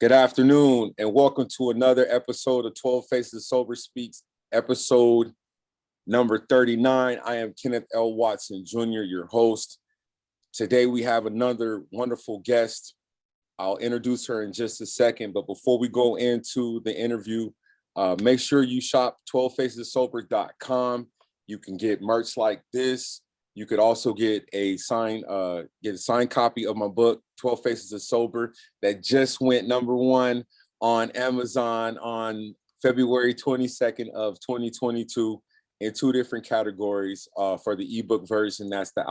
Good afternoon, and welcome to another episode of 12 Faces Sober Speaks, episode number 39. I am Kenneth L. Watson Jr., your host. Today we have another wonderful guest. I'll introduce her in just a second, but before we go into the interview, make sure you shop 12facessober.com. You can get merch like this. You could also get a signed copy of my book, 12 Faces of Sober, that just went #1 on Amazon on February 22nd of 2022 in 2 different categories for the ebook version. That's the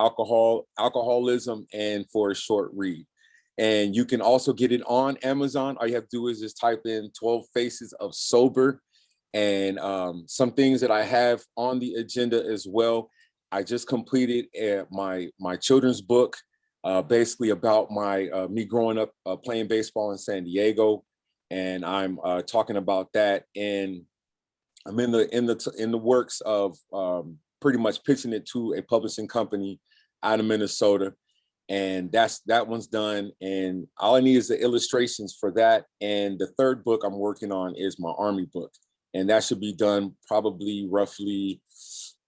alcoholism and for a short read. And you can also get it on Amazon. All you have to do is just type in 12 Faces of Sober. And some things that I have on the agenda as well. I just completed my children's book, basically about me growing up playing baseball in San Diego, and I'm talking about that. And I'm in the works of pretty much pitching it to a publishing company out of Minnesota, and that one's done. And all I need is the illustrations for that. And the third book I'm working on is my Army book, and that should be done probably roughly,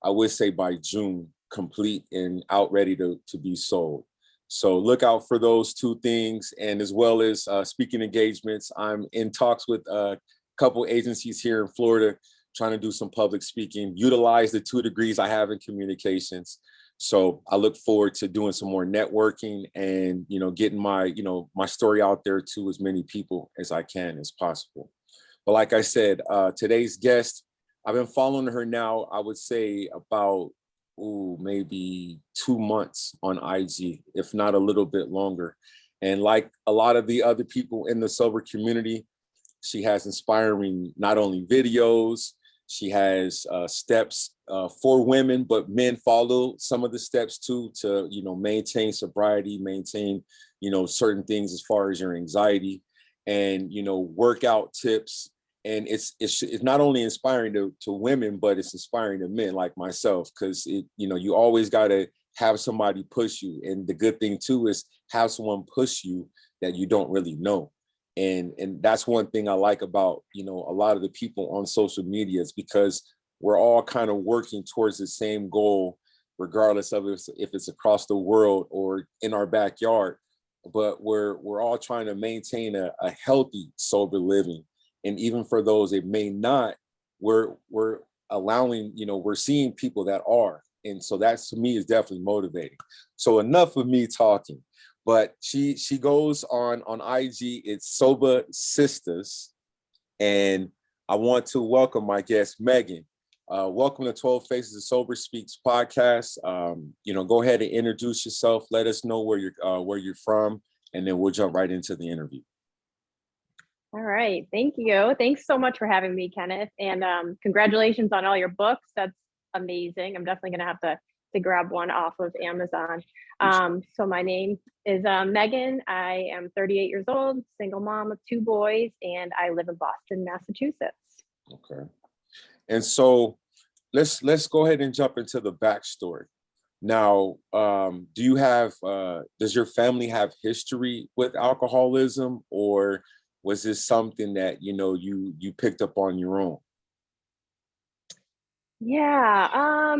I would say by June, complete and out ready to be sold. So look out for those 2 things. And as well as speaking engagements, I'm in talks with a couple agencies here in Florida, trying to do some public speaking, utilize the 2 degrees I have in communications. So I look forward to doing some more networking and, getting my story out there to as many people as I can as possible. But like I said, today's guest, I've been following her now, I would say about, maybe 2 months on IG, if not a little bit longer. And like a lot of the other people in the sober community, she has inspiring not only videos, she has steps for women, but men follow some of the steps too to, maintain sobriety, maintain, certain things as far as your anxiety and, workout tips. And it's not only inspiring to women, but it's inspiring to men like myself, because you always got to have somebody push you. And the good thing too is have someone push you that you don't really know. And that's one thing I like about, a lot of the people on social media, is because we're all kind of working towards the same goal, regardless of if it's across the world or in our backyard. But we're all trying to maintain a healthy, sober living. And even for those that may not, we're allowing, we're seeing people that are. And so that to me is definitely motivating. So enough of me talking, but she goes on IG, it's Sober Sisters. And I want to welcome my guest, Megan. Welcome to 12 Faces of Sober Speaks podcast. Go ahead and introduce yourself. Let us know where you're from, and then we'll jump right into the interview. All right. Thank you. Thanks so much for having me, Kenneth. And congratulations on all your books. That's amazing. I'm definitely going to have to grab one off of Amazon. So my name is Megan. I am 38 years old, single mom of 2 boys, and I live in Boston, Massachusetts. Okay. And so let's go ahead and jump into the backstory. Now, does your family have history with alcoholism, or was this something that, you picked up on your own? Yeah.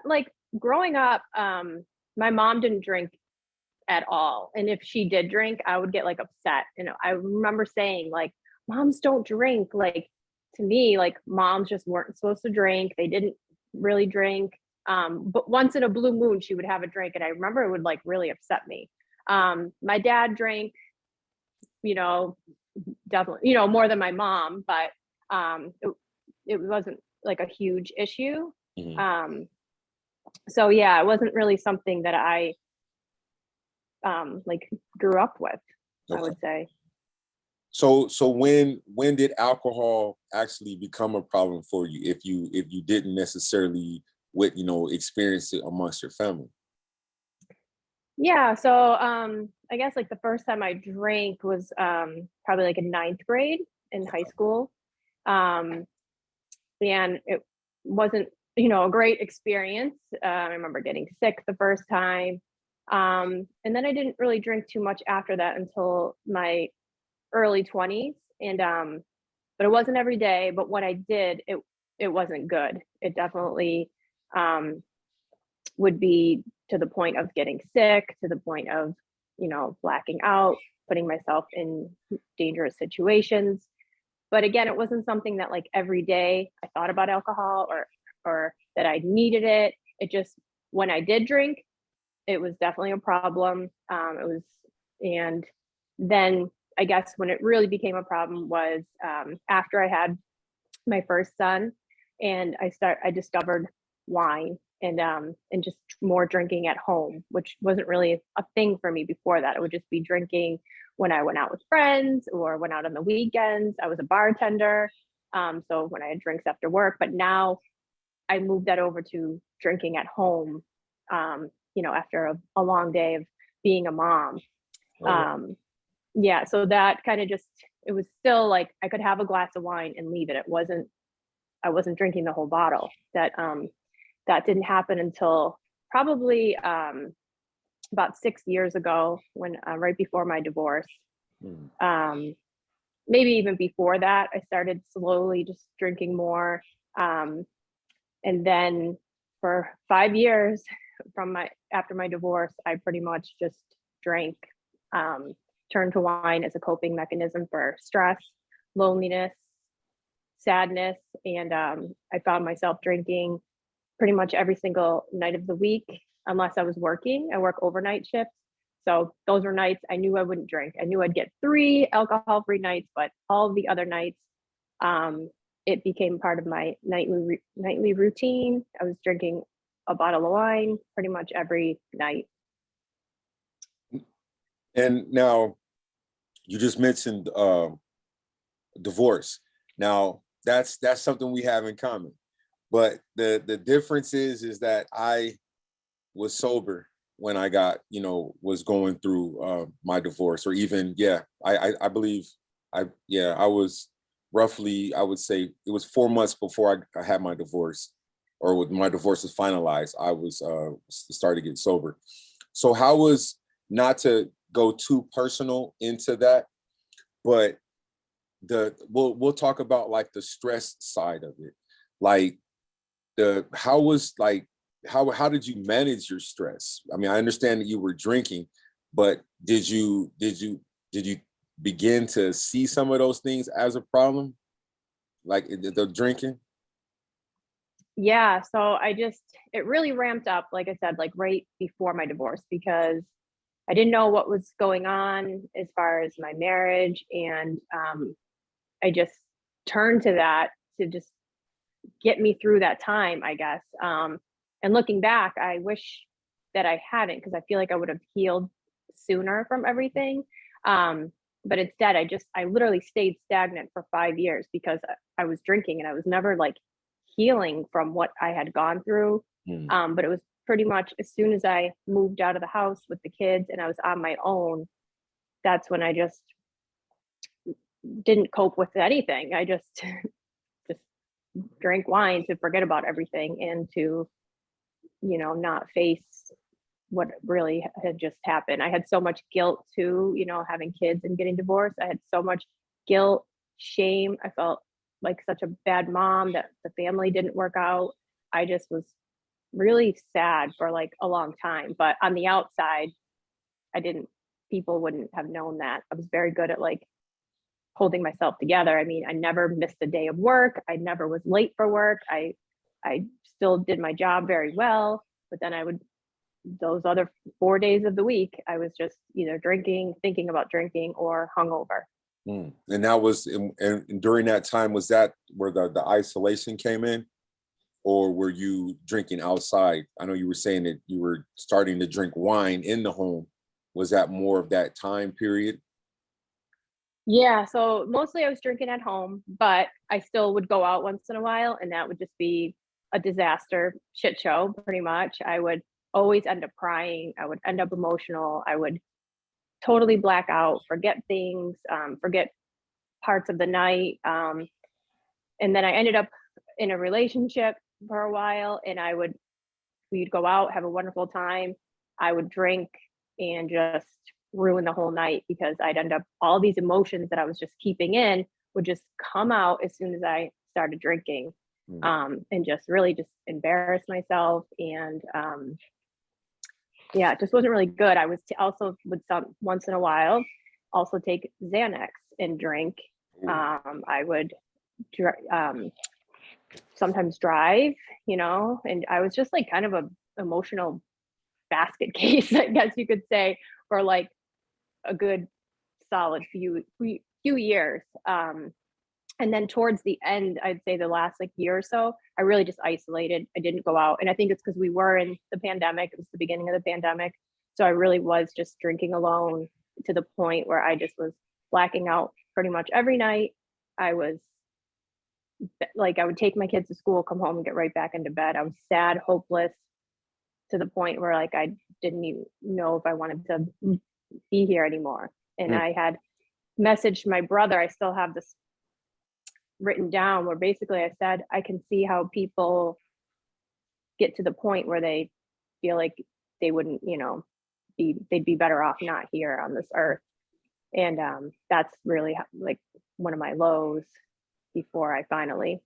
Like growing up, my mom didn't drink at all. And if she did drink, I would get like upset. I remember saying like, moms don't drink. Like to me, like moms just weren't supposed to drink. They didn't really drink. But once in a blue moon, she would have a drink. And I remember it would like really upset me. My dad drank, definitely, more than my mom, but it wasn't like a huge issue. Mm-hmm. So yeah, it wasn't really something that I like grew up with, okay. I would say. So when did alcohol actually become a problem for you, if you didn't necessarily experience it amongst your family? Yeah, so I guess like the first time I drank was probably like in 9th grade in high school. And it wasn't, a great experience. I remember getting sick the first time. And then I didn't really drink too much after that until my early 20s, and but it wasn't every day. But when I did, it wasn't good. It definitely would be to the point of getting sick, to the point of, blacking out, putting myself in dangerous situations. But again, it wasn't something that like every day I thought about alcohol or that I needed it. It just, when I did drink, it was definitely a problem. And then I guess when it really became a problem was after I had my first son, and I discovered wine and just more drinking at home, which wasn't really a thing for me before that. It would just be drinking when I went out with friends or went out on the weekends. I was a bartender, so when I had drinks after work. But now I moved that over to drinking at home. After a long day of being a mom. Yeah, so that kind of just, it was still like I could have a glass of wine and leave it. I wasn't drinking the whole bottle. That didn't happen until probably about 6 years ago, when right before my divorce. Maybe even before that, I started slowly just drinking more. And then for 5 years after my divorce, I pretty much just drank, turned to wine as a coping mechanism for stress, loneliness, sadness. And I found myself drinking pretty much every single night of the week, unless I was working. I work overnight shifts. So those were nights I knew I wouldn't drink. I knew I'd get 3 alcohol-free nights, but all the other nights, it became part of my nightly routine. I was drinking a bottle of wine pretty much every night. And now you just mentioned divorce. Now that's something we have in common. But the difference is that I was sober when I got, was going through my divorce, or even, I believe I was roughly, I would say it was 4 months before I had my divorce, or when my divorce was finalized, I was started to get sober. So how was, not to go too personal into that, but we'll talk about like the stress side of it. Like how did you manage your stress? I mean, I understand that you were drinking, but did you begin to see some of those things as a problem, like the drinking? Yeah, so it really ramped up, like I said, like right before my divorce, because I didn't know what was going on as far as my marriage. And I just turned to that to just get me through that time, I guess. And looking back, I wish that I hadn't, because I feel like I would have healed sooner from everything. But instead, I literally stayed stagnant for 5 years because I was drinking, and I was never like healing from what I had gone through. But it was pretty much as soon as I moved out of the house with the kids and I was on my own, that's when I just didn't cope with anything. I just just drank wine to forget about everything and to, not face what really had just happened. I had so much guilt too, having kids and getting divorced. I had so much guilt, shame. I felt like such a bad mom that the family didn't work out. I just was really sad for like a long time. But on the outside, people wouldn't have known that. I was very good at like holding myself together. I mean, I never missed a day of work. I never was late for work. I still did my job very well, but then those other 4 days of the week, I was just either drinking, thinking about drinking, or hungover. And that was, and during that time, was that where the isolation came in, or were you drinking outside? I know you were saying that you were starting to drink wine in the home. Was that more of that time period? Yeah, so mostly I was drinking at home, but I still would go out once in a while, and that would just be a disaster, shit show, pretty much. I would always end up crying. I would end up emotional. I would totally black out, forget things, forget parts of the night. And then I ended up in a relationship for a while, and we'd go out, have a wonderful time. I would drink and just ruin the whole night, because I'd end up, all these emotions that I was just keeping in would just come out as soon as I started drinking, and just really just embarrass myself. And yeah, it just wasn't really good. I was also would once in a while also take Xanax and drink. I would sometimes drive, and I was just like kind of a emotional basket case, I guess you could say, for like a good solid few years. And then towards the end, I'd say the last like year or so, I really just isolated. I didn't go out. And I think it's because we were in the pandemic. It was the beginning of the pandemic. So I really was just drinking alone, to the point where I just was blacking out pretty much every night. I was like, I would take my kids to school, come home and get right back into bed. I was sad, hopeless, to the point where like I didn't even know if I wanted to be here anymore. And I had messaged my brother. I still have this written down, where basically I said, I can see how people get to the point where they feel like they wouldn't, they'd be better off not here on this earth. And that's really like one of my lows before I finally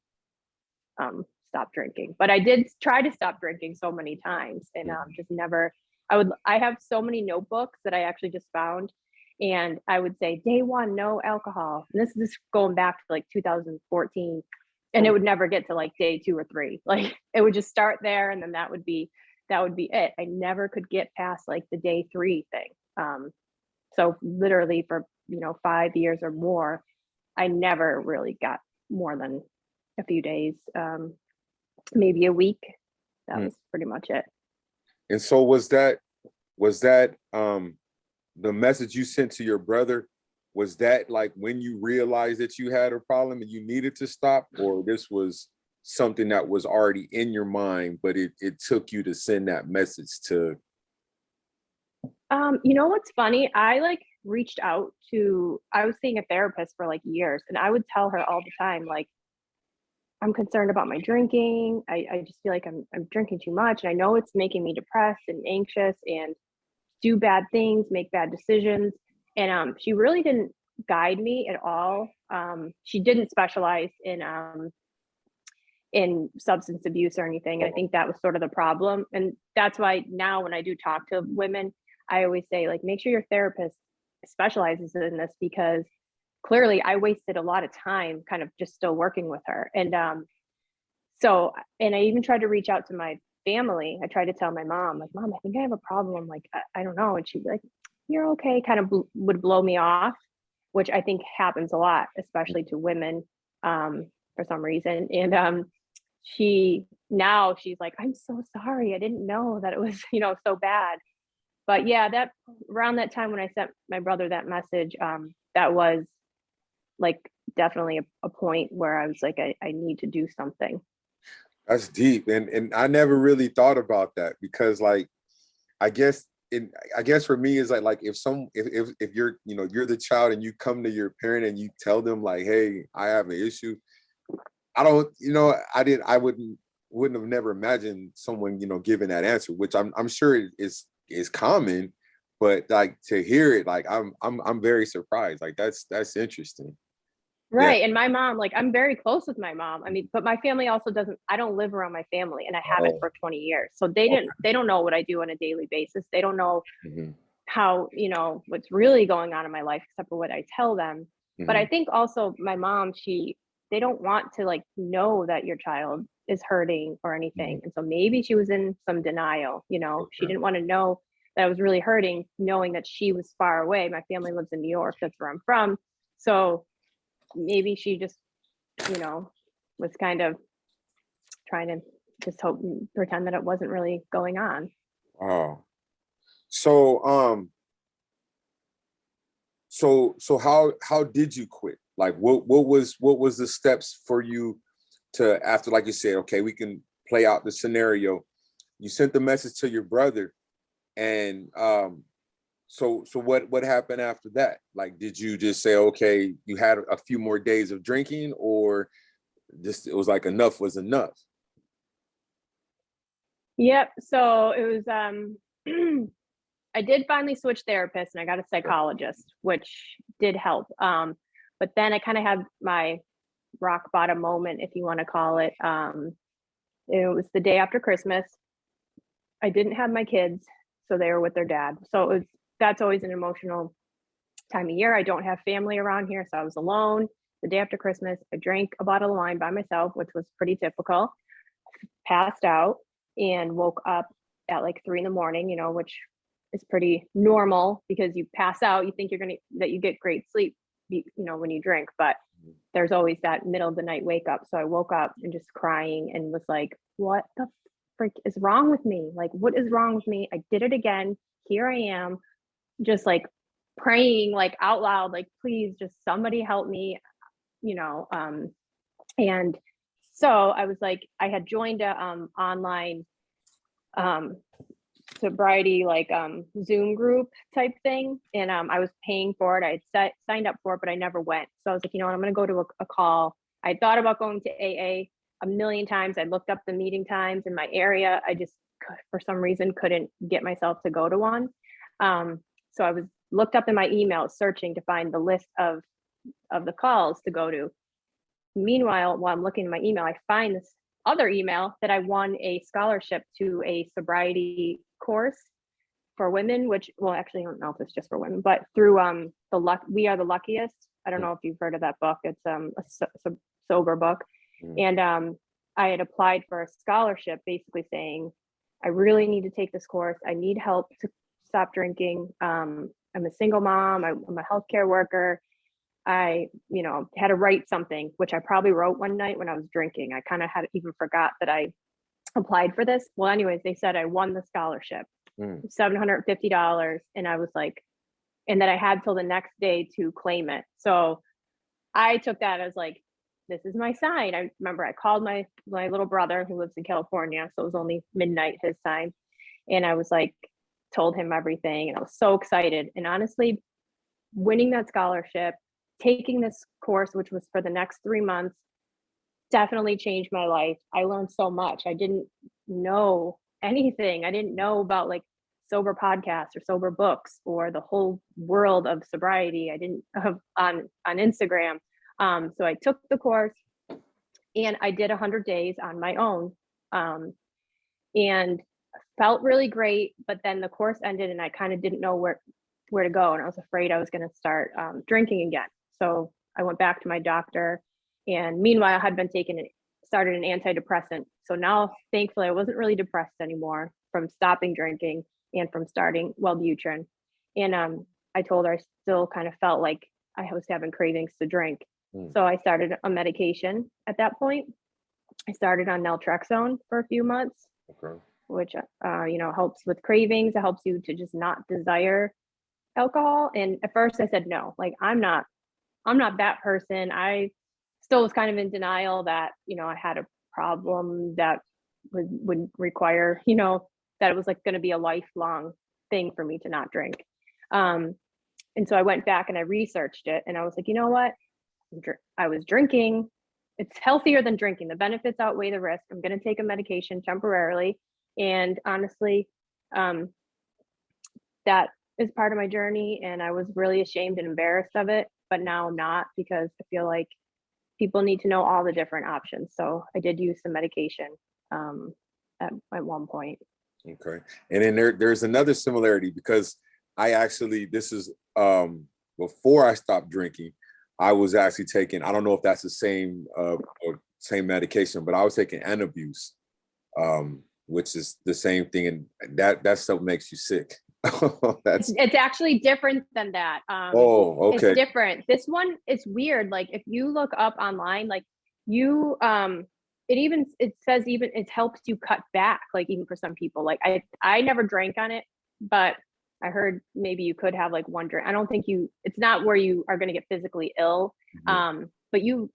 stopped drinking. But I did try to stop drinking so many times, and just never. I have so many notebooks that I actually just found, and I would say day 1, no alcohol. And this is going back to like 2014, and it would never get to like day 2 or 3. Like it would just start there, and then that would be it. I never could get past like the day 3 thing. So literally for 5 years or more, I never really got more than a few days, maybe a week. That was pretty much it. And so was that the message you sent to your brother, was that like when you realized that you had a problem and you needed to stop, or this was something that was already in your mind, but it took you to send that message to? What's funny? I like reached out I was seeing a therapist for like years, and I would tell her all the time, like, I'm concerned about my drinking. I just feel like I'm drinking too much. And I know it's making me depressed and anxious and do bad things, make bad decisions. And she really didn't guide me at all. She didn't specialize in substance abuse or anything. And I think that was sort of the problem. And that's why now when I do talk to women, I always say, like, make sure your therapist specializes in this, because clearly I wasted a lot of time kind of just still working with her. And and I even tried to reach out to my family. I tried to tell my mom, like, Mom, I think I have a problem. Like, I don't know. And she'd be like, you're okay, kind of would blow me off, which I think happens a lot, especially to women, for some reason. And she's like, I'm so sorry. I didn't know that it was, so bad. But yeah, that around that time when I sent my brother that message, that was like definitely a point where I was like, I need to do something. That's deep. And I never really thought about that, because like, I guess for me is like if you're, you're the child and you come to your parent and you tell them like, hey, I have an issue. I don't, I wouldn't have never imagined someone, giving that answer, which I'm sure is common, but like to hear it, like I'm very surprised. Like that's interesting. Right. Yeah. And my mom, like, I'm very close with my mom. I mean, but my family also I don't live around my family, and I haven't for 20 years. So they don't know what I do on a daily basis. They don't know how, what's really going on in my life, except for what I tell them. But I think also my mom, they don't want to like know that your child is hurting or anything. And so maybe she was in some denial, she didn't want to know that I was really hurting, knowing that she was far away. My family lives in New York. That's where I'm from. So maybe she just, was kind of trying to just pretend that it wasn't really going on. Oh, so so how did you quit? Like what was the steps for you to, after, like you said, okay, we can play out the scenario. You sent the message to your brother, and so what happened after that? Like, did you just say, okay, you had a few more days of drinking, or just it was like enough was enough? Yep. So it was I did finally switch therapists and I got a psychologist, which did help. But then I kind of had my rock bottom moment, if you want to call it. It was the day after Christmas. I didn't have my kids, so they were with their dad. So that's always an emotional time of year. I don't have family around here, so I was alone. The day after Christmas, I drank a bottle of wine by myself, which was pretty typical. Passed out and woke up at like 3 a.m, you know, which is pretty normal because you pass out, you think that you get great sleep, you know, when you drink, but there's always that middle of the night wake up. So I woke up and just crying and was like, what the frick is wrong with me? Like, what is wrong with me? I did it again. Here I am, just like praying like out loud, like, please just somebody help me, you know. And so I was like, I had joined a online sobriety, like Zoom group type thing. And I was paying for it. I had signed up for it, but I never went. So I was like, you know what, I'm going to go to a call. I thought about going to AA a million times. I looked up the meeting times in my area. I just, for some reason, couldn't get myself to go to one. So I was looked up in my email searching to find the list of the calls to go to. Meanwhile, while I'm looking at my email, I find this other email that I won a scholarship to a sobriety course for women, which, well, actually, I don't know if it's just for women, but through We Are the Luckiest. I don't know if you've heard of that book. It's a sober book. And I had applied for a scholarship basically saying, I really need to take this course. I need help to stop drinking. I'm a single mom. I'm a healthcare worker. I, you know, had to write something, which I probably wrote one night when I was drinking. I kind of had even forgot that I applied for this. Well, anyways, they said I won the scholarship, $750. And I was like, and that I had till the next day to claim it. So I took that as like, this is my sign. I remember I called my little brother who lives in California. So it was only midnight his time. And I was like, told him everything. And I was so excited. And honestly, winning that scholarship, taking this course, which was for the next 3 months, definitely changed my life. I learned so much. I didn't know anything. I didn't know about like sober podcasts or sober books or the whole world of sobriety. I didn't have on Instagram. So I took the course and I did 100 days on my own, and felt really great. But then the course ended and I kind of didn't know where to go. And I was afraid I was going to start drinking again. So I went back to my doctor, and meanwhile I had been started an antidepressant. So now, thankfully, I wasn't really depressed anymore from stopping drinking and from starting Wellbutrin. And I told her I still kind of felt like I was having cravings to drink. So I started a medication at that point. I started on Naltrexone for a few months, which you know, helps with cravings. It helps you to just not desire alcohol. And at first I said no, like I'm not that person. I still was kind of in denial that, you know, I had a problem that would require, you know, that it was like going to be a lifelong thing for me to not drink. And so I went back and I researched it, and I was like, you know what? I was drinking. It's healthier than drinking. The benefits outweigh the risk. I'm going to take a medication temporarily. And honestly, that is part of my journey. And I was really ashamed and embarrassed of it, but now I'm not, because I feel like people need to know all the different options. So I did use some medication at one point. Okay. And then there's another similarity, because I actually, this is before I stopped drinking, I was actually taking, I don't know if that's the same medication, but I was taking Antabuse, which is the same thing, and that stuff makes you sick. It's actually different than that. Okay. It's different. This one is weird. Like if you look up online, like you it says even it helps you cut back, like even for some people. Like I never drank on it, but I heard maybe you could have like one drink. I don't think it's not where you are going to get physically ill. But you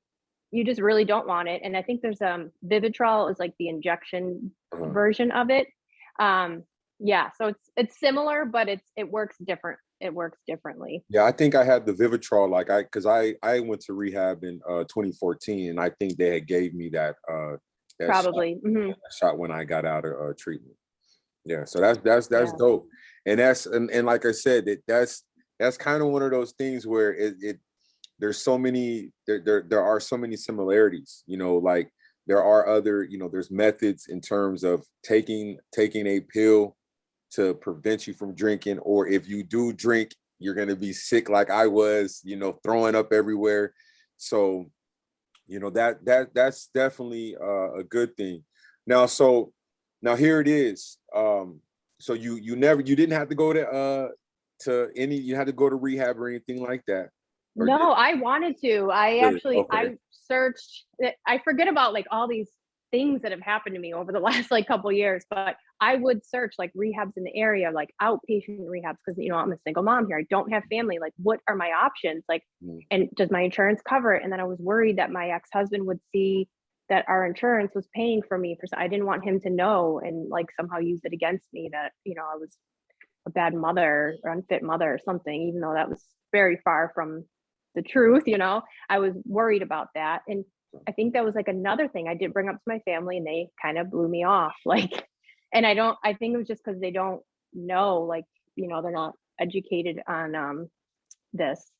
just really don't want it. And I think there's Vivitrol is like the injection version of it. Yeah, so it's similar, but it works different. It works differently. Yeah, I think I had the Vivitrol, because I went to rehab in 2014, and I think they had gave me that Probably shot when I got out of treatment. Yeah, so that's dope. And and like I said, that's kind of one of those things where there's so many there are so many similarities, like there are other, there's methods in terms of taking a pill to prevent you from drinking, or if you do drink, you're going to be sick like I was, throwing up everywhere. So, that's definitely a good thing. Now, now here it is. So you didn't have to go to any, you had to go to rehab or anything like that. Or No, I wanted to. really? Okay. I searched, I forget about like all these things that have happened to me over the last like couple years, but I would search like rehabs in the area, like outpatient rehabs, because I'm a single mom here. I don't have family. Like, what are my options? Like, and does my insurance cover it? And then I was worried that my ex-husband would see that our insurance was paying for me for, I didn't want him to know and like somehow use it against me that, I was a bad mother or unfit mother or something, even though that was very far from the truth. I was worried about that. And I think that was like another thing I did bring up to my family, and they kind of blew me off. Like, and I think it was just because they don't know, like, they're not educated on this.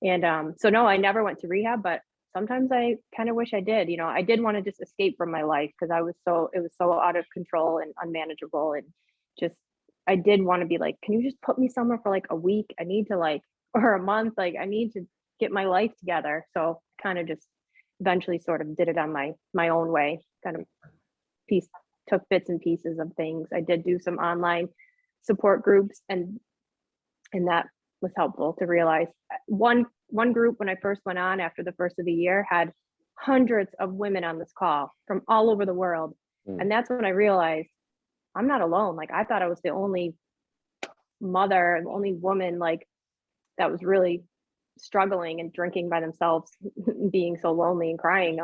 And so no, I never went to rehab, but sometimes I kind of wish I did. I did want to just escape from my life because it was so out of control and unmanageable, and just I did want to be like, can you just put me somewhere for like a week? I need to like, or a month, like I need to get my life together. So kind of just eventually sort of did it on my own way, kind of took bits and pieces of things. I did do some online support groups, and that was helpful to realize. One group, when I first went on after the first of the year, had hundreds of women on this call from all over the world. And that's when I realized I'm not alone. Like, I thought I was the only mother, the only woman like that was really struggling and drinking by themselves, being so lonely and crying,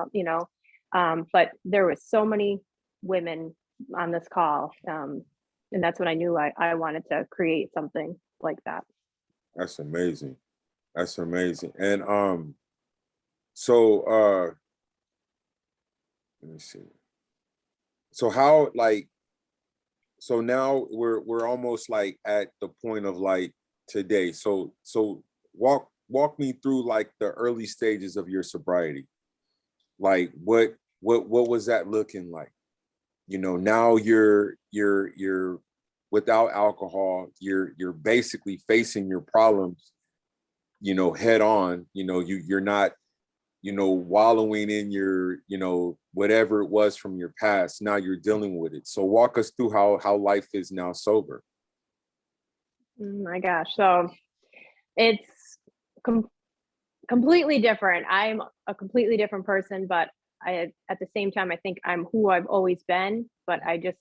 but there was so many women on this call. And that's when I knew I wanted to create something like that. That's amazing. That's amazing. And so let me see. So how, like, so now we're almost like at the point of like today. So walk me through like the early stages of your sobriety. Like what was that looking like? Now you're without alcohol, you're basically facing your problems, head on. You're not, wallowing in your, whatever it was from your past. Now you're dealing with it. So walk us through how life is now sober. My gosh. So it's completely different. I'm a completely different person, but at the same time, I think I'm who I've always been, but I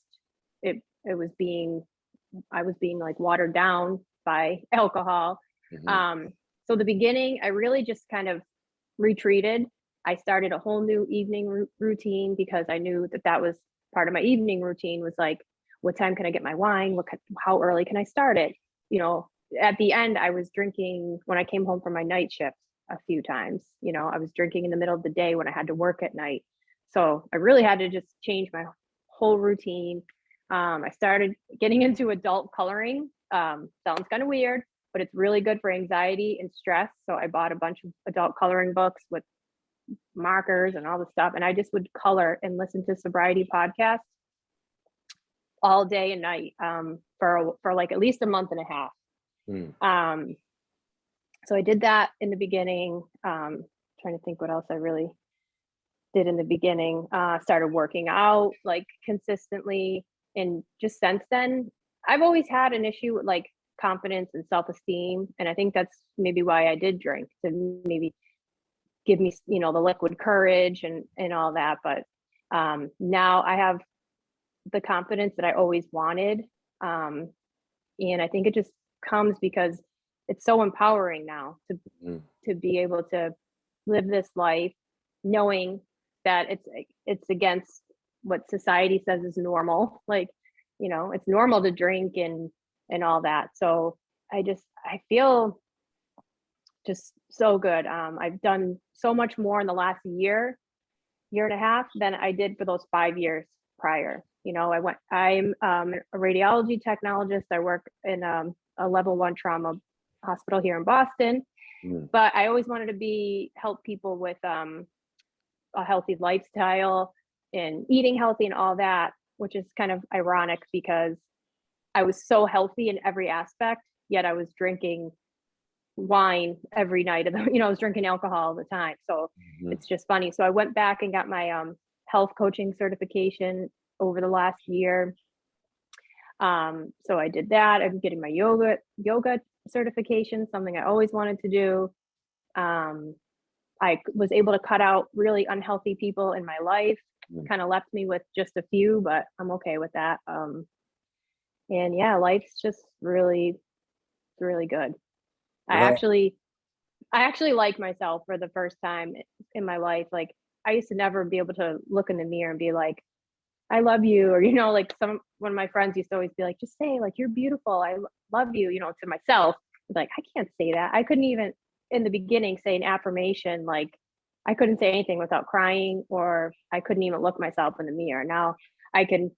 was being like watered down by alcohol. So the beginning, I really just kind of retreated. I started a whole new evening routine because I knew that was part of my evening routine, was like, what time can I get my wine? How early can I start it? At the end, I was drinking when I came home from my night shift a few times. I was drinking in the middle of the day when I had to work at night. So I really had to just change my whole routine. I started getting into adult coloring. Sounds kind of weird, but it's really good for anxiety and stress. So I bought a bunch of adult coloring books with markers and all the stuff. And I just would color and listen to sobriety podcasts all day and night for like at least a month and a half. So I did that in the beginning. Trying to think what else I really did in the beginning. Started working out like consistently. And just since then, I've always had an issue with like confidence and self-esteem. And I think that's maybe why I did drink, to maybe give me, the liquid courage and all that. But now I have the confidence that I always wanted. And I think it just comes because it's so empowering now to be able to live this life knowing that it's against what society says is normal. Like, it's normal to drink and all that. So I feel just so good. I've done so much more in the last year and a half than I did for those 5 years prior. I'm a radiology technologist. I work in a level 1 trauma hospital here in Boston, but I always wanted to help people with a healthy lifestyle and eating healthy and all that, which is kind of ironic because I was so healthy in every aspect, yet I was drinking wine every night of the, I was drinking alcohol all the time. So it's just funny. So I went back and got my health coaching certification over the last year. So I did that. I'm getting my yoga certification, something I always wanted to do. I was able to cut out really unhealthy people in my life, kind of left me with just a few, but I'm okay with that. And yeah, life's just really, really good. I actually like myself for the first time in my life. Like, I used to never be able to look in the mirror and be like, I love you. Or, like one of my friends used to always be like, just say like, you're beautiful. I love you, to myself. Like, I can't say that. I couldn't even in the beginning say an affirmation. Like, I couldn't say anything without crying, or I couldn't even look myself in the mirror. Now I can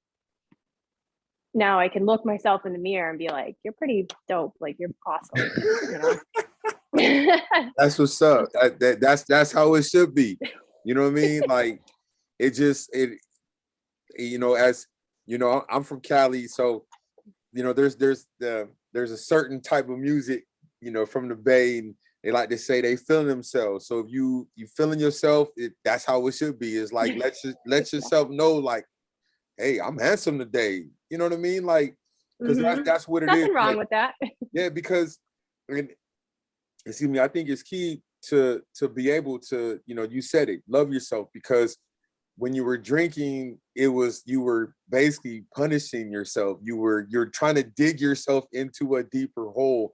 look myself in the mirror and be like, you're pretty dope. Like, you're awesome. That's what's up. That's how it should be. You know what I mean? Like, as I'm from Cali, so there's a certain type of music, from the Bay, and they like to say they feeling themselves. So if you feeling yourself, that's how it should be. It's like let yourself know, like, hey, I'm handsome today. You know what I mean? Like, because that's what it is. Nothing wrong with that. Yeah, because excuse me, I think it's key to be able to, you said it, love yourself, because when you were drinking, you were basically punishing yourself. You're trying to dig yourself into a deeper hole.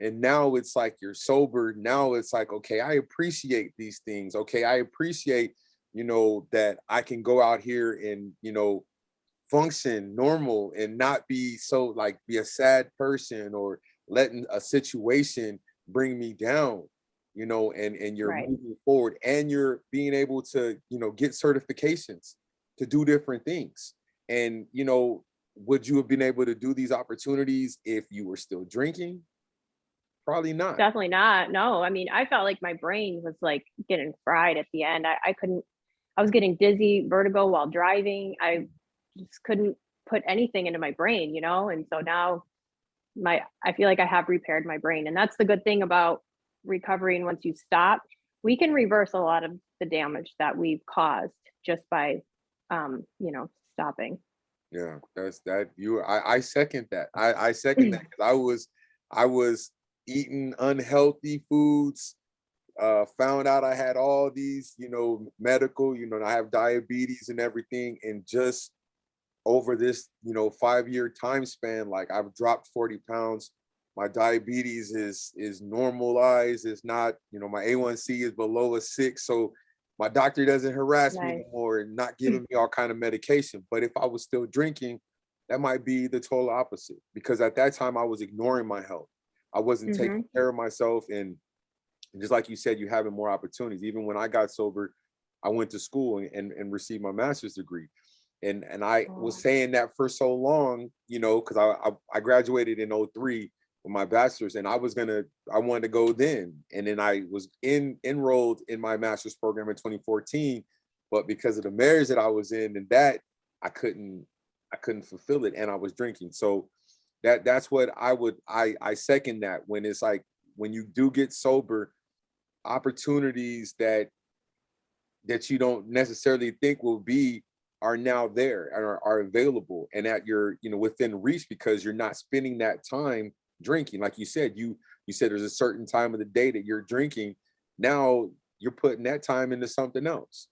And now it's like you're sober. Now it's like, okay, I appreciate these things. Okay, I appreciate, that I can go out here and, function normal and not be be a sad person or letting a situation bring me down, and you're moving forward, and you're being able to, get certifications to do different things. And, would you have been able to do these opportunities if you were still drinking? Probably not. Definitely not. No, I mean, I felt like my brain was like getting fried at the end. I was getting dizzy, vertigo while driving. I just couldn't put anything into my brain, and so now I feel like I have repaired my brain. And that's the good thing about recovery. And once you stop, we can reverse a lot of the damage that we've caused just by stopping. Yeah, that's that. I second that. I second that, because I was eating unhealthy foods, found out I had all these, medical, I have diabetes and everything. And just over this, 5-year time span, like, I've dropped 40 pounds. My diabetes is normalized. It's not, my A1C is below a 6. So my doctor doesn't harass me anymore and not giving me all kind of medication. But if I was still drinking, that might be the total opposite, because at that time I was ignoring my health. I wasn't taking care of myself. And just like you said, you having more opportunities. Even when I got sober, I went to school and received my master's degree. And I was saying that for so long, because I graduated in 2003 with my bachelor's, and I wanted to go then. And then I was enrolled in my master's program in 2014, but because of the marriage that I was in, and that I couldn't fulfill it, and I was drinking. So that's what I second that. When it's like, when you do get sober, opportunities that you don't necessarily think will be are now there and are available and at your, within reach, because you're not spending that time drinking. Like you said, you said there's a certain time of the day that you're drinking. Now you're putting that time into something else.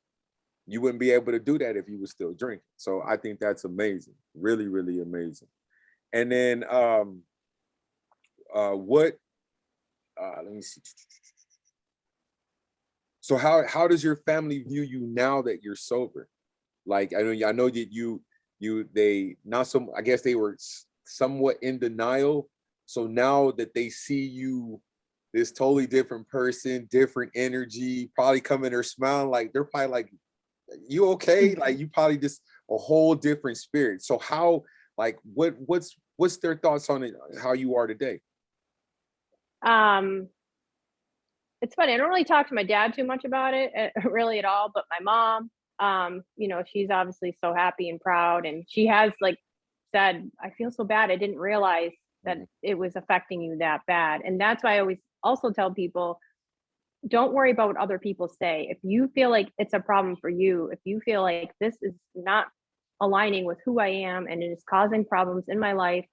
You wouldn't be able to do that if you were still drinking. So I think that's amazing. Really, really amazing. And then let me see. So how does your family view you now that you're sober? Like, I know that they not some, I guess they were somewhat in denial. So now that they see you, this totally different person, different energy, probably coming or smiling, like, they're probably like, you okay? Like, you probably just a whole different spirit. So how, like, what's their thoughts on it, how you are today? Um, it's funny. I don't really talk to my dad too much about it, really at all. But my mom, she's obviously so happy and proud, and she has like said, "I feel so bad. I didn't realize that it was affecting you that bad." And that's why I always also tell people, don't worry about what other people say. If you feel like it's a problem for you, if you feel like this is not aligning with who I am and it is causing problems in my life,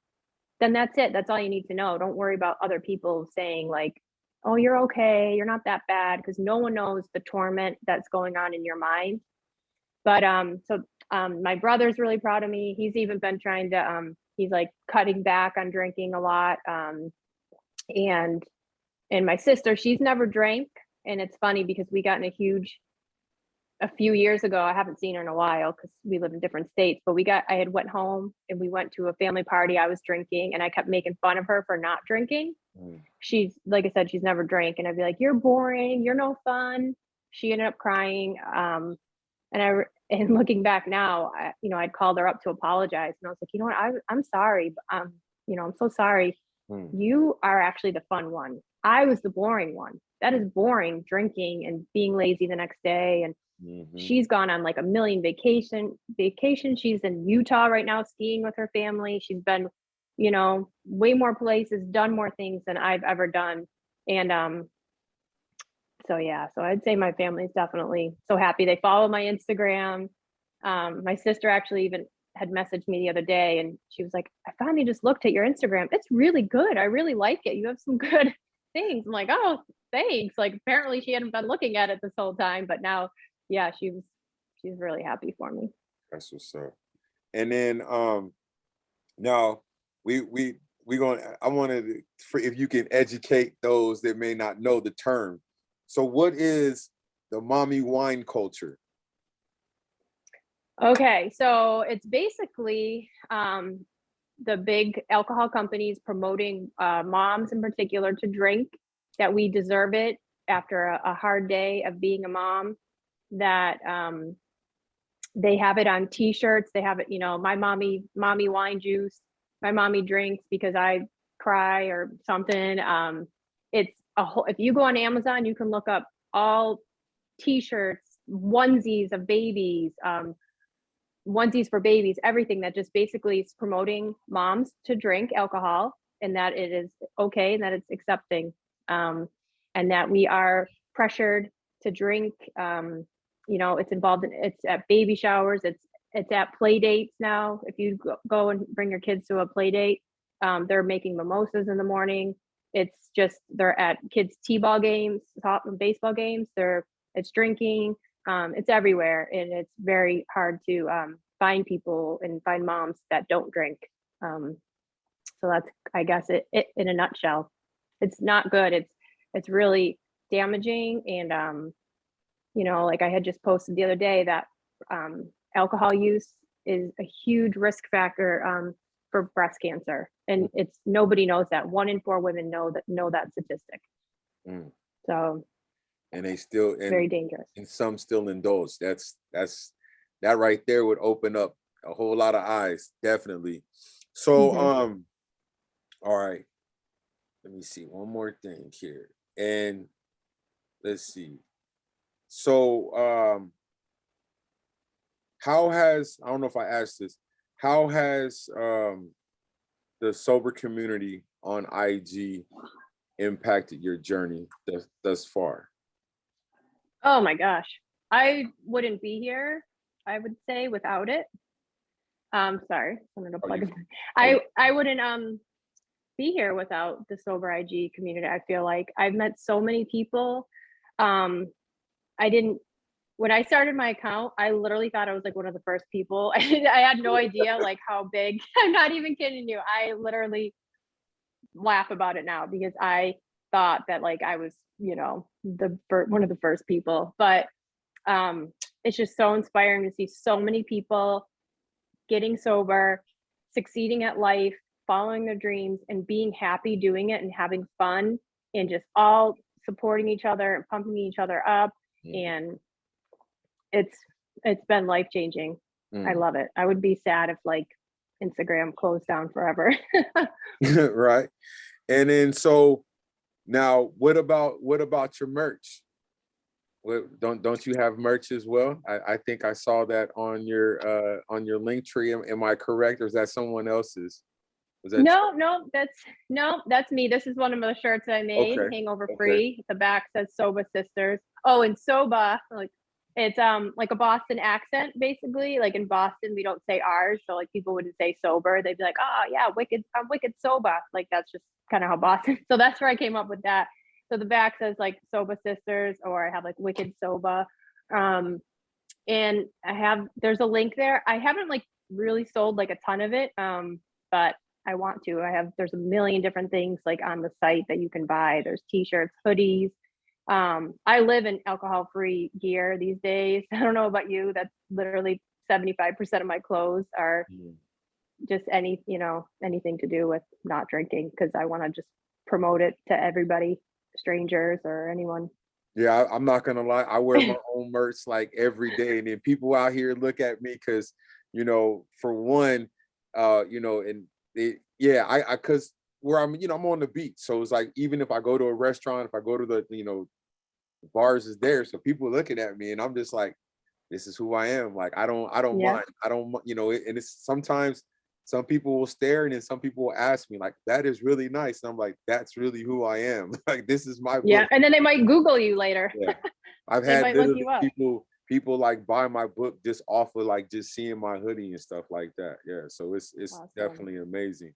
then that's it. That's all you need to know. Don't worry about other people saying like, "Oh, you're okay. You're not that bad," because no one knows the torment that's going on in your mind. But my brother's really proud of me. He's even been trying to he's like cutting back on drinking a lot. And my sister, she's never drank, and it's funny because we got in a few years ago. I haven't seen her in a while because we live in different states, but I had went home and we went to a family party. I was drinking and I kept making fun of her for not drinking. She's, like I said, she's never drank, and I'd be like, "You're boring, you're no fun." She ended up crying. And looking back now, I'd called her up to apologize, and I was like, "You know what, I'm sorry, but I'm so sorry. You are actually the fun one. I was the boring one. That is boring, drinking and being lazy the next day." And she's gone on like a million vacations. She's in Utah right now skiing with her family. She's been, way more places, done more things than I've ever done. And so yeah, so I'd say my family's definitely so happy. They follow my Instagram. My sister actually even had messaged me the other day, and she was like, "I finally just looked at your Instagram. It's really good. I really like it. You have some good things." I'm like, "Oh, thanks." Like apparently she hadn't been looking at it this whole time, but now, yeah, she's really happy for me. That's what's up. And then now we going I wanted for if you can educate those that may not know the term. So what is the mommy wine culture? Okay, so it's basically the big alcohol companies promoting moms in particular to drink, that we deserve it after a hard day of being a mom, that they have it on t-shirts. They have it, my mommy wine juice, my mommy drinks because I cry or something. It's a whole, if you go on Amazon, you can look up all t-shirts, onesies of babies, onesies for babies, everything that just basically is promoting moms to drink alcohol, and that it is okay and that it's accepting, and that we are pressured to drink. It's involved in, it's at baby showers, it's at play dates now. If you go and bring your kids to a play date, they're making mimosas in the morning. It's just, they're at kids' t-ball games, baseball games, it's drinking. It's everywhere, and it's very hard to find people and find moms that don't drink. So that's, I guess, it in a nutshell. It's not good. It's really damaging, and like I had just posted the other day that alcohol use is a huge risk factor for breast cancer, and it's, nobody knows that. 1 in 4 women know that statistic. So And they still very dangerous. and some still indulge. That right there would open up a whole lot of eyes, definitely. So all right, let me see one more thing here, and let's see. So how has, I don't know if I asked this, how has the sober community on IG impacted your journey thus far? Oh my gosh. I wouldn't be here, I would say, without it. Sorry, I'm gonna plug it. I wouldn't be here without the sober IG community. I feel like I've met so many people. I didn't, when I started my account, I literally thought I was like one of the first people. I had no idea like how big. I'm not even kidding you. I literally laugh about it now because I thought that like I was, one of the first people. But it's just so inspiring to see so many people getting sober, succeeding at life, following their dreams, and being happy doing it and having fun, and just all supporting each other and pumping each other up. And it's been life changing. I love it. I would be sad if like Instagram closed down forever. Right. And then so now what about your merch? What, don't you have merch as well? I think I saw that on your link tree. Am I correct, or is that someone else's? Was that That's me. This is one of the shirts I made, okay? hangover Okay. free. The back says Soba Sisters. Oh, and Soba, like it's like a Boston accent, basically. Like in Boston, we don't say ours. So like people wouldn't say sober. They'd be like, oh yeah, I'm wicked soba. Like that's just kind of how Boston. So that's where I came up with that. So the back says like Soba Sisters, or I have like Wicked Soba. And there's a link there. I haven't like really sold like a ton of it. But I want to. There's a million different things like on the site that you can buy. There's t-shirts, hoodies. I live in alcohol-free gear these days. I don't know about you. That's literally 75% of my clothes are just anything to do with not drinking, because I want to just promote it to everybody, strangers or anyone. Yeah, I'm not gonna lie. I wear my own merch like every day, and then people out here look at me because, for one, and I because where I'm on the beach, so it's like even if I go to a restaurant, if I go to the bars is there, so people looking at me, and I'm just like, this is who I am. Like I don't Yeah. mind. I don't, and it's sometimes some people will stare, and then some people will ask me like, that is really nice, and I'm like, that's really who I am. Like this is my Yeah. book. And then they might Google you later. Yeah. I've They had might look literally you up. people like buy my book just off of like just seeing my hoodie and stuff like that. Yeah. So it's Awesome. definitely amazing.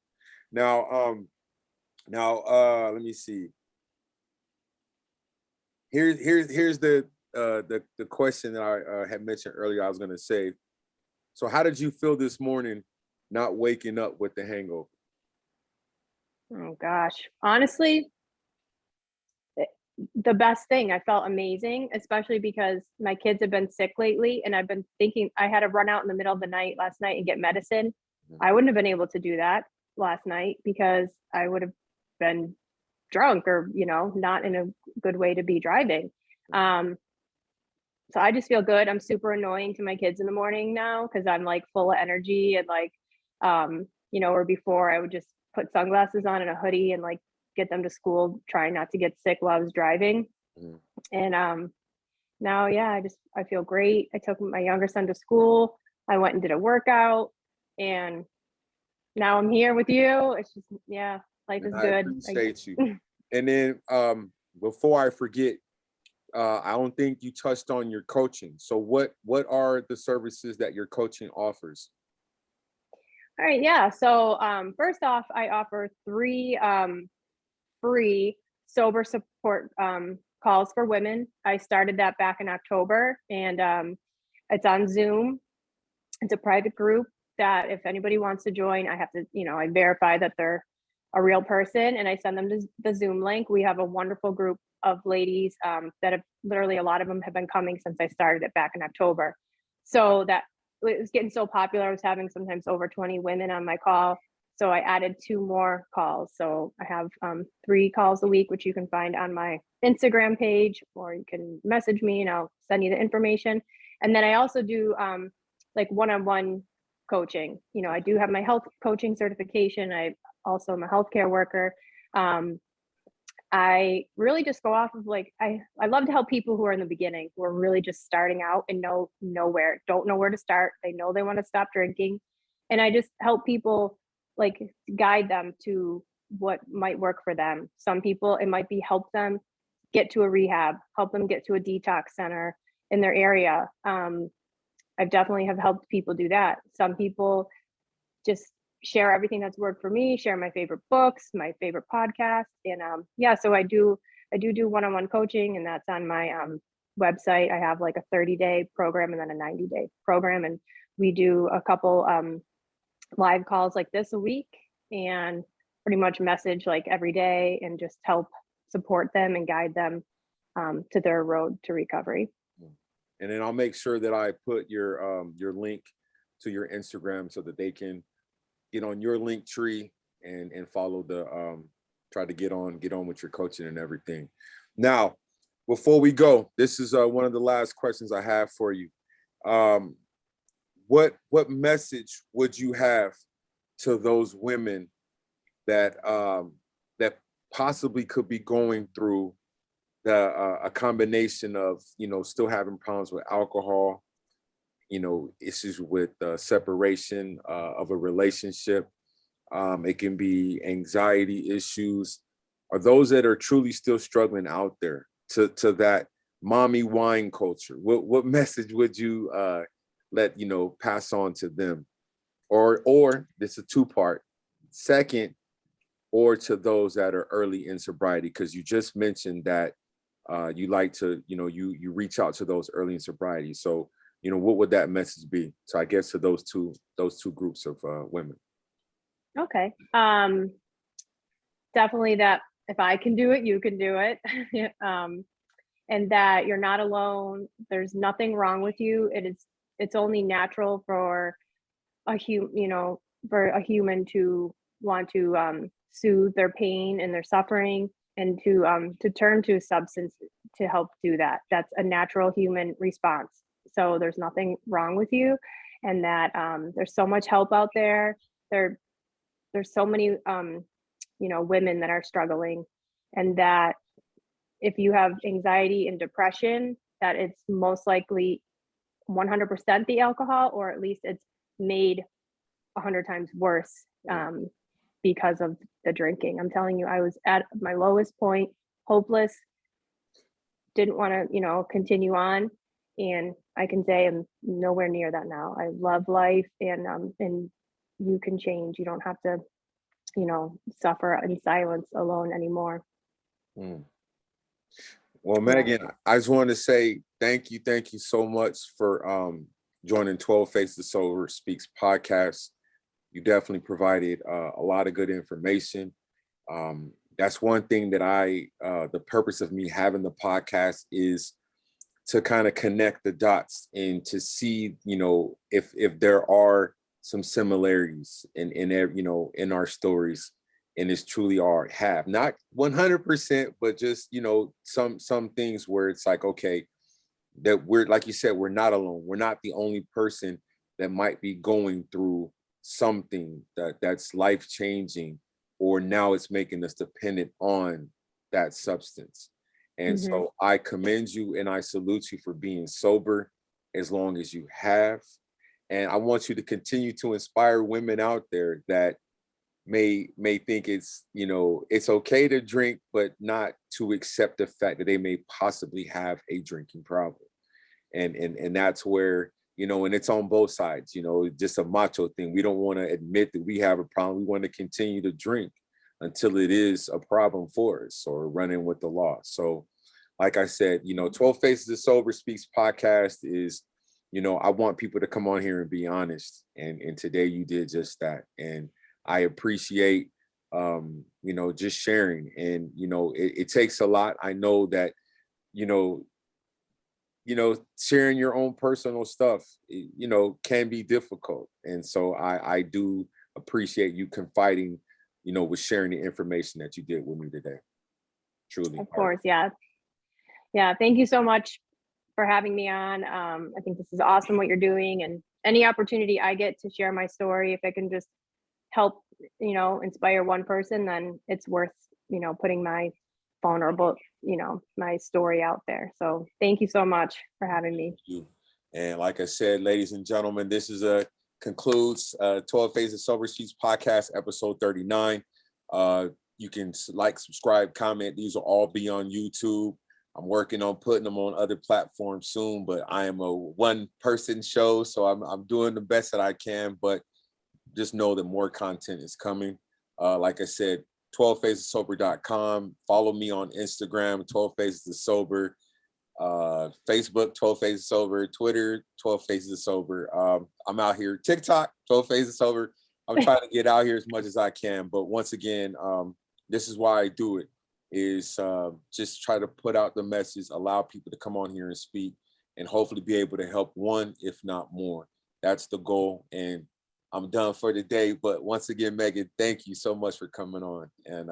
Now let me see. Here's the question that I had mentioned earlier. I was gonna say. So how did you feel this morning not waking up with the hangover? Oh gosh. Honestly, the best thing. I felt amazing, especially because my kids have been sick lately, and I've been thinking I had to run out in the middle of the night last night and get medicine. I wouldn't have been able to do that last night because I would have been drunk or, not in a good way to be driving. So I just feel good. I'm super annoying to my kids in the morning now because I'm like full of energy and like, or before I would just put sunglasses on and a hoodie and like get them to school, trying not to get sick while I was driving. And now, yeah, I feel great. I took my younger son to school. I went and did a workout, and now I'm here with you. It's just, yeah, life is I good. appreciate you. And then before I forget, I don't think you touched on your coaching. So what are the services that your coaching offers? All right, yeah. So first off, I offer 3 free sober support calls for women. I started that back in October, and it's on Zoom. It's a private group that if anybody wants to join, I have to, I verify that they're a real person, and I send them the Zoom link. We have a wonderful group of ladies that have literally, a lot of them have been coming since I started it back in October. So that it was getting so popular. I was having sometimes over 20 women on my call. So I added 2 more calls. So I have 3 calls a week, which you can find on my Instagram page, or you can message me and I'll send you the information. And then I also do like one-on-one coaching. I do have my health coaching certification. I also am a healthcare worker. I really just go off of like, I love to help people who are in the beginning, who are really just starting out and don't know where to start. They know they want to stop drinking. And I just help people, like, guide them to what might work for them. Some people, it might be help them get to a rehab, help them get to a detox center in their area. I've definitely have helped people do that. Some people just share everything that's worked for me, share my favorite books, my favorite podcasts. And so I do one-on-one coaching, and that's on my website. I have like a 30-day program and then a 90-day program. And we do a couple live calls like this a week, and pretty much message like every day, and just help support them and guide them to their road to recovery. And then I'll make sure that I put your link to your Instagram so that they can get on your link tree and follow the try to get on with your coaching and everything. Now, before we go, this is one of the last questions I have for you. what message would you have to those women that that possibly could be going through a combination of, still having problems with alcohol, issues with separation of a relationship. It can be anxiety issues, or those that are truly still struggling out there to that mommy wine culture. What message would you let pass on to them, or this is a two-part. Second, or to those that are early in sobriety, because you just mentioned that you like to, you reach out to those early in sobriety. So, what would that message be? So I guess to those two groups of women. Okay. Definitely that if I can do it, you can do it. And that you're not alone. There's nothing wrong with you. It's only natural for a human to want to soothe their pain and their suffering, and to turn to a substance to help do that. That's a natural human response. So there's nothing wrong with you, and that there's so much help out there. There's so many women that are struggling, and that if you have anxiety and depression, that it's most likely 100% the alcohol, or at least it's made 100 times worse because of the drinking. I'm telling you, I was at my lowest point, hopeless, didn't want to, continue on. And I can say I'm nowhere near that now. I love life, and you can change. You don't have to, suffer in silence alone anymore. Mm. Well, Megan, I just want to say thank you so much for joining 12 Faces Sober Speaks podcast. You definitely provided a lot of good information. That's one thing that the purpose of me having the podcast is to kind of connect the dots and to see, if there are some similarities in our stories. And it's truly have not 100%, but just, some things where it's like, okay, that we're, like you said, we're not alone. We're not the only person that might be going through something that's life-changing, or now it's making us dependent on that substance. And so I commend you and I salute you for being sober as long as you have. And I want you to continue to inspire women out there that may think it's, it's okay to drink, but not to accept the fact that they may possibly have a drinking problem. And that's where, and it's on both sides, just a macho thing. We don't want to admit that we have a problem. We want to continue to drink until it is a problem for us, or running with the law. So like I said, 12 Faces of Sober Speaks podcast is, I want people to come on here and be honest. And today you did just that. And I appreciate, just sharing. And, it takes a lot. I know that, sharing your own personal stuff, can be difficult. And so I do appreciate you confiding, with sharing the information that you did with me today. Truly. Of course. Yeah. Yeah. Thank you so much for having me on. I think this is awesome what you're doing, and any opportunity I get to share my story, if I can just help, inspire one person, then it's worth, putting my vulnerable, my story out there. So thank you so much for having me. Thank you. And like I said, ladies and gentlemen, this is concludes 12 Faces Sober Speaks podcast, episode 39. You can subscribe, comment. These will all be on YouTube. I'm working on putting them on other platforms soon, but I am a one-person show, so I'm doing the best that I can. But just know that more content is coming. Like I said, 12facessober.com. Follow me on Instagram, 12 Faces Sober. Facebook, 12 Faces Sober. Twitter, 12 Faces Sober. I'm out here. TikTok, 12 Faces Sober. I'm trying to get out here as much as I can. But once again, this is why I do it, is just try to put out the message, allow people to come on here and speak, and hopefully be able to help one, if not more. That's the goal. And I'm done for today. But once again, Megan, thank you so much for coming on. And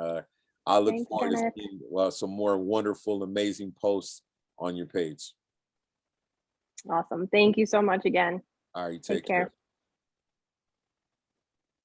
I look forward to seeing some more wonderful, amazing posts on your page. Awesome. Thank you so much again. All right, Take take care. care.